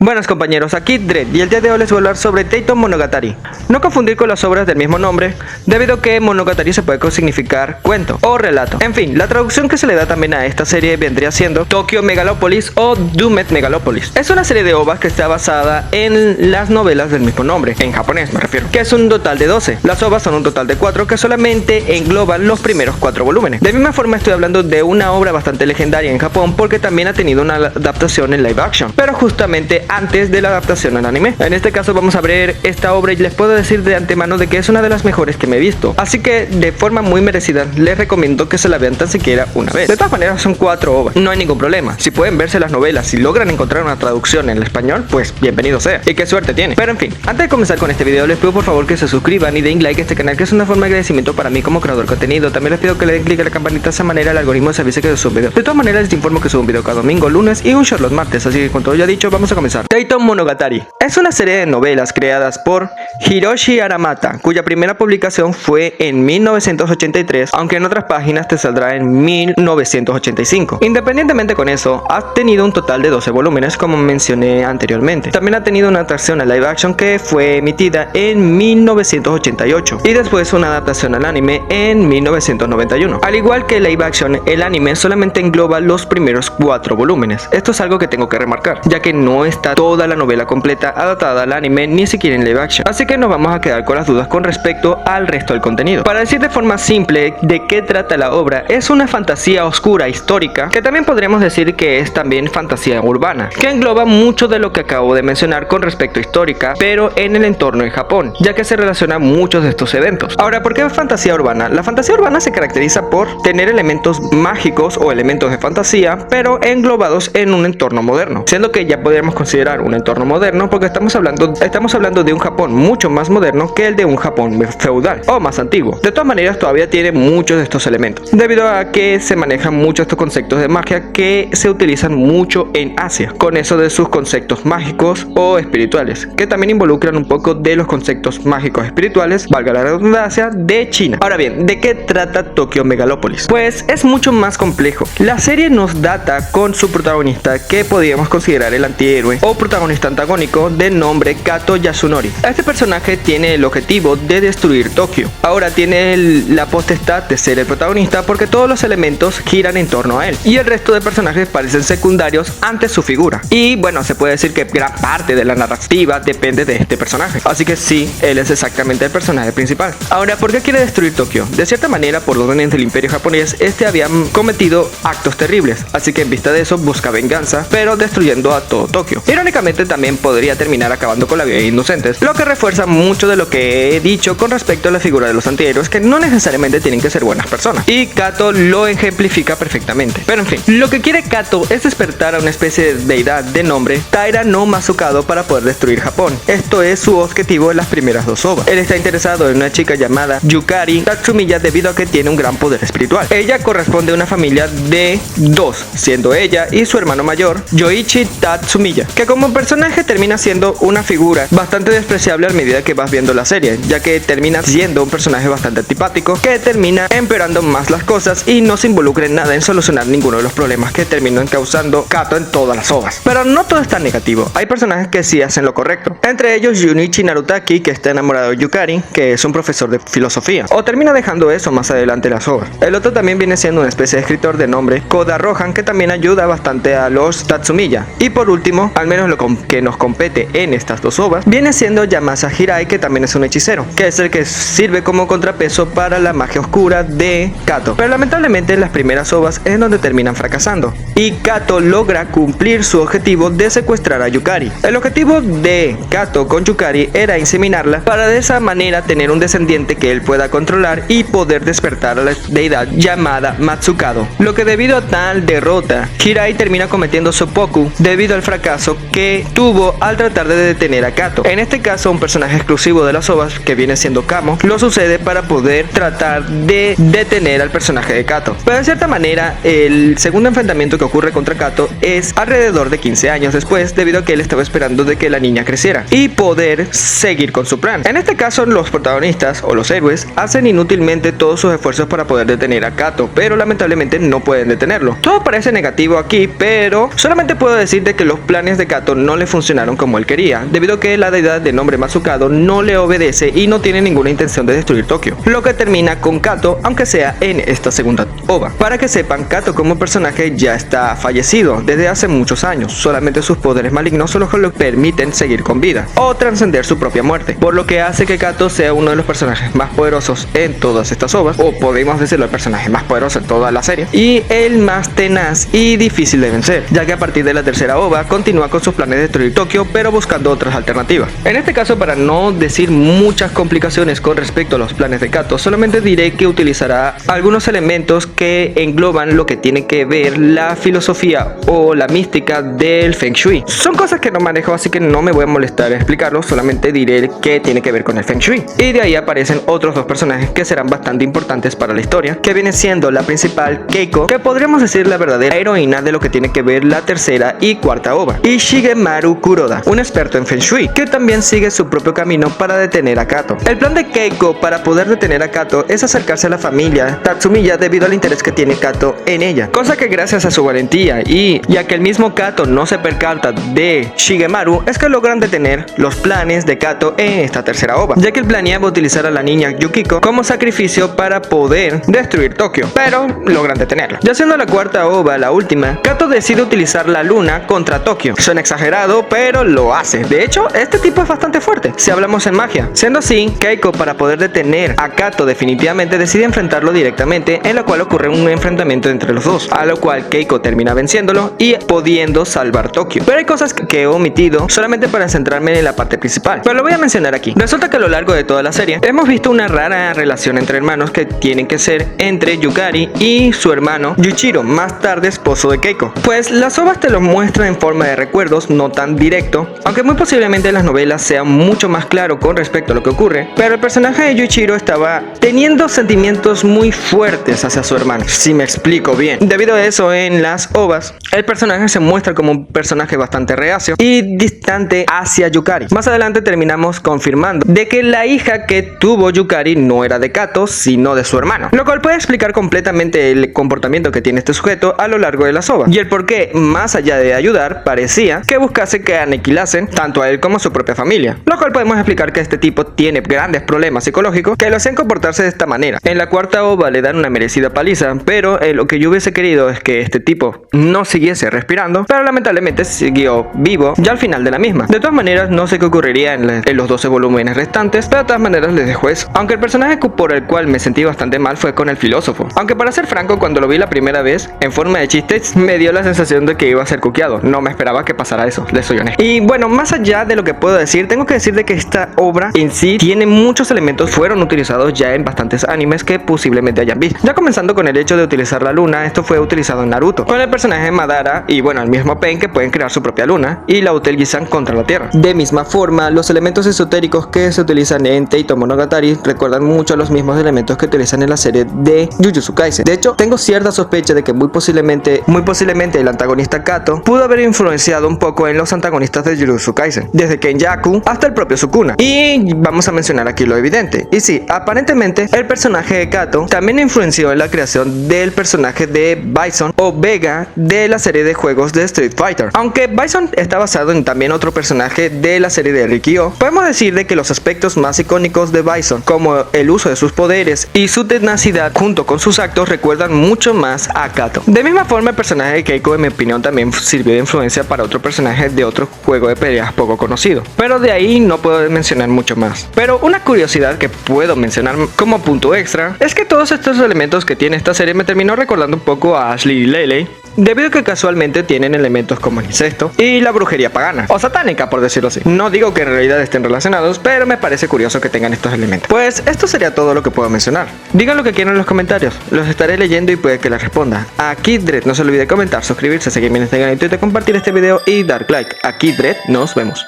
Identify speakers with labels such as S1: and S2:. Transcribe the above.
S1: Buenas compañeros, aquí Dredd y el día de hoy les voy a hablar sobre Taito Monogatari. No confundir con las obras del mismo nombre, debido a que Monogatari se puede significar cuento o relato. En fin, la traducción que se le da también a esta serie vendría siendo Tokyo Megalopolis o Doomed Megalopolis. Es una serie de ovas que está basada en las novelas del mismo nombre, en japonés me refiero, que es un total de 12. Las ovas son un total de 4 que solamente engloban los primeros 4 volúmenes. De misma forma estoy hablando de una obra bastante legendaria en Japón porque también ha tenido una adaptación en live action, pero justamente antes de la adaptación al anime. En este caso vamos a ver esta obra y les puedo decir de antemano de que es una de las mejores que me he visto, así que de forma muy merecida les recomiendo que se la vean tan siquiera una vez. De todas maneras son 4 ovas, no hay ningún problema. Si pueden verse las novelas y logran encontrar una traducción en el español, pues bienvenido sea y qué suerte tiene. Pero en fin, antes de comenzar con este video les pido por favor que se suscriban y den like a este canal, que es una forma de agradecimiento para mí como creador de contenido. También les pido que le den click a la campanita, de esa manera el algoritmo se avise que se sube un video. De todas maneras les informo que subo un video cada domingo, lunes y un short los martes, así que con todo ya dicho vamos a comenzar. Taito Monogatari es una serie de novelas creadas por Hiroshi Aramata, cuya primera publicación fue en 1983, aunque en otras páginas te saldrá en 1985. Independientemente con eso, ha tenido un total de 12 volúmenes como mencioné anteriormente. También ha tenido una adaptación a live action que fue emitida en 1988 y después una adaptación al anime en 1991. Al igual que el live action, el anime solamente engloba los primeros 4 volúmenes. Esto es algo que tengo que remarcar, ya que no está toda la novela completa adaptada al anime ni siquiera en live action, así que nos vamos a quedar con las dudas con respecto al resto del contenido. Para decir de forma simple de qué trata la obra, es una fantasía oscura histórica, que también podríamos decir que es también fantasía urbana, que engloba mucho de lo que acabo de mencionar con respecto a histórica, pero en el entorno de Japón, ya que se relaciona muchos de estos eventos. Ahora, ¿por qué fantasía urbana? La fantasía urbana se caracteriza por tener elementos mágicos o elementos de fantasía, pero englobados en un entorno moderno, siendo que ya podríamos considerar un entorno moderno porque estamos hablando de un Japón mucho más moderno que el de un Japón feudal o más antiguo. De todas maneras todavía tiene muchos de estos elementos, debido a que se manejan muchos estos conceptos de magia que se utilizan mucho en Asia, con eso de sus conceptos mágicos o espirituales, que también involucran un poco de los conceptos mágicos espirituales, valga la redundancia, de China. Ahora bien, ¿de qué trata Tokyo Megalopolis? Pues es mucho más complejo. La serie nos data con su protagonista, que podríamos considerar el antihéroe o protagonista antagónico de nombre Kato Yasunori. Este personaje tiene el objetivo de destruir Tokio. Ahora tiene la potestad de ser el protagonista porque todos los elementos giran en torno a él y el resto de personajes parecen secundarios ante su figura. Y bueno, se puede decir que gran parte de la narrativa depende de este personaje, así que sí, él es exactamente el personaje principal. Ahora, ¿por qué quiere destruir Tokio? De cierta manera, por órdenes del imperio japonés, este había cometido actos terribles, así que en vista de eso busca venganza, pero destruyendo a todo Tokio. Irónicamente también podría terminar acabando con la vida de inocentes, lo que refuerza mucho de lo que he dicho con respecto a la figura de los antihéroes, que no necesariamente tienen que ser buenas personas, y Kato lo ejemplifica perfectamente. Pero en fin, lo que quiere Kato es despertar a una especie de deidad de nombre Taira no Masukado para poder destruir Japón. Esto es su objetivo en las primeras 2 ovas. Él está interesado en una chica llamada Yukari Tatsumiya debido a que tiene un gran poder espiritual. Ella corresponde a una familia de 2, siendo ella y su hermano mayor Yoichi Tatsumiya, que como personaje termina siendo una figura bastante despreciable a medida que vas viendo la serie, ya que termina siendo un personaje bastante antipático que termina empeorando más las cosas y no se involucra en nada en solucionar ninguno de los problemas que terminan causando Kato en todas las ovas. Pero no todo es tan negativo, hay personajes que sí hacen lo correcto, entre ellos Junichi Narutaki, que está enamorado de Yukari, que es un profesor de filosofía, o termina dejando eso más adelante en las ovas. El otro también viene siendo una especie de escritor de nombre Koda Rohan, que también ayuda bastante a los Tatsumiya. Y por último, al menos lo que nos compete en estas 2 ovas, viene siendo Yamasa Hirai, que también es un hechicero, que es el que sirve como contrapeso para la magia oscura de Kato. Pero lamentablemente en las primeras ovas es donde terminan fracasando, y Kato logra cumplir su objetivo de secuestrar a Yukari. El objetivo de Kato con Yukari era inseminarla para de esa manera tener un descendiente que él pueda controlar y poder despertar a la deidad llamada Matsukado. Lo que debido a tal derrota, Hirai termina cometiendo seppuku debido al fracaso que tuvo al tratar de detener a Kato. En este caso, un personaje exclusivo de las ovas, que viene siendo Kamo, lo sucede para poder tratar de detener al personaje de Kato. Pero de cierta manera, el segundo enfrentamiento que ocurre contra Kato es alrededor de 15 años después, debido a que él estaba esperando de que la niña creciera y poder seguir con su plan. En este caso, los protagonistas o los héroes hacen inútilmente todos sus esfuerzos para poder detener a Kato, pero lamentablemente no pueden detenerlo. Todo parece negativo aquí, pero solamente puedo decir de que los planes de Kato no le funcionaron como él quería, debido a que la deidad de nombre Masukado no le obedece y no tiene ninguna intención de destruir Tokio, lo que termina con Kato, aunque sea en esta segunda OVA. Para que sepan, Kato como personaje ya está fallecido desde hace muchos años, solamente sus poderes malignos son los que le permiten seguir con vida o trascender su propia muerte, por lo que hace que Kato sea uno de los personajes más poderosos en todas estas OVAs, o podemos decirlo el personaje más poderoso en toda la serie, y el más tenaz y difícil de vencer, ya que a partir de la tercera OVA continúa con sus planes de destruir Tokio, pero buscando otras alternativas. En este caso, para no decir muchas complicaciones con respecto a los planes de Kato, solamente diré que utilizará algunos elementos que engloban lo que tiene que ver la filosofía o la mística del Feng Shui. Son cosas que no manejo, así que no me voy a molestar en explicarlo, solamente diré que tiene que ver con el Feng Shui. Y de ahí aparecen otros dos personajes que serán bastante importantes para la historia, que viene siendo la principal, Keiko, que podríamos decir la verdadera heroína de lo que tiene que ver la tercera y cuarta OVA, y Shigemaru Kuroda, un experto en Feng Shui, que también sigue su propio camino para detener a Kato. El plan de Keiko para poder detener a Kato es acercarse a la familia Tatsumiya debido al interés que tiene Kato en ella, cosa que gracias a su valentía y ya que el mismo Kato no se percata de Shigemaru, es que logran detener los planes de Kato en esta tercera OVA, ya que él planeaba utilizar a la niña Yukiko como sacrificio para poder destruir Tokio, pero logran detenerla. Ya siendo la cuarta OVA la última, Kato decide utilizar la luna contra Tokio. Suena exagerado, pero lo hace. De hecho, este tipo es bastante fuerte si hablamos en magia. Siendo así, Keiko, para poder detener a Kato definitivamente, decide enfrentarlo directamente, en lo cual ocurre un enfrentamiento entre los dos, a lo cual Keiko termina venciéndolo y pudiendo salvar Tokio. Pero hay cosas que he omitido solamente para centrarme en la parte principal, pero lo voy a mencionar aquí. Resulta que a lo largo de toda la serie hemos visto una rara relación entre hermanos que tienen que ser entre Yukari y su hermano Yuichiro, más tarde esposo de Keiko. Pues las OVAs te lo muestran en forma de recuerdos, no tan directo, aunque muy posiblemente en las novelas sea mucho más claro con respecto a lo que ocurre, pero el personaje de Yuichiro estaba teniendo sentimientos muy fuertes hacia su hermano, si me explico bien. Debido a eso, en las OVAs el personaje se muestra como un personaje bastante reacio y distante hacia Yukari. Más adelante terminamos confirmando de que la hija que tuvo Yukari no era de Kato, sino de su hermano, lo cual puede explicar completamente el comportamiento que tiene este sujeto a lo largo de las OVAs y el por qué, más allá de ayudar, parecía que buscase que aniquilasen tanto a él como a su propia familia, lo cual podemos explicar que este tipo tiene grandes problemas psicológicos que lo hacen comportarse de esta manera. En la cuarta OVA le dan una merecida paliza, pero lo que yo hubiese querido es que este tipo no siguiese respirando, pero lamentablemente siguió vivo ya al final de la misma. De todas maneras, no sé qué ocurriría en los 12 volúmenes restantes, pero de todas maneras les dejo eso. Aunque el personaje por el cual me sentí bastante mal fue con el filósofo, aunque para ser franco, cuando lo vi la primera vez en forma de chistes me dio la sensación de que iba a ser cuqueado. No me esperaba que pasara eso, les soy honesto. Y bueno, más allá de lo que puedo decir, tengo que decir de que esta obra en sí tiene muchos elementos fueron utilizados ya en bastantes animes que posiblemente hayan visto. Ya comenzando con el hecho de utilizar la luna, esto fue utilizado en Naruto con el personaje de Madara y bueno, el mismo Pain, que pueden crear su propia luna, y la utilizan contra la Tierra. De misma forma, los elementos esotéricos que se utilizan en Teito Monogatari recuerdan mucho a los mismos elementos que utilizan en la serie de Jujutsu Kaisen. De hecho, tengo cierta sospecha de que muy posiblemente el antagonista Kato pudo haber influenciado un poco en los antagonistas de Jujutsu Kaisen, desde Kenjaku hasta el propio Sukuna. Y vamos a mencionar aquí lo evidente. Y sí, aparentemente el personaje de Kato también influenció en la creación del personaje de Bison o Vega de la serie de juegos de Street Fighter. Aunque Bison está basado en también otro personaje de la serie de Rikyo, podemos decir de que los aspectos más icónicos de Bison, como el uso de sus poderes y su tenacidad junto con sus actos, recuerdan mucho más a Kato. De misma forma, el personaje de Keiko, en mi opinión, también sirvió de influencia para otro personaje de otro juego de peleas poco conocido, pero de ahí no puedo mencionar mucho más. Pero una curiosidad que puedo mencionar como punto extra es que todos estos elementos que tiene esta serie me terminó recordando un poco a Ashley y Lele, debido a que casualmente tienen elementos como el incesto y la brujería pagana o satánica, por decirlo así. No digo que en realidad estén relacionados, pero me parece curioso que tengan estos elementos. Pues esto sería todo lo que puedo mencionar. Digan lo que quieran en los comentarios, los estaré leyendo y puede que les responda. A KidDread no se olvide comentar, suscribirse, seguirme en Instagram y Twitter, compartir este video y dar like. A KidDread, nos vemos.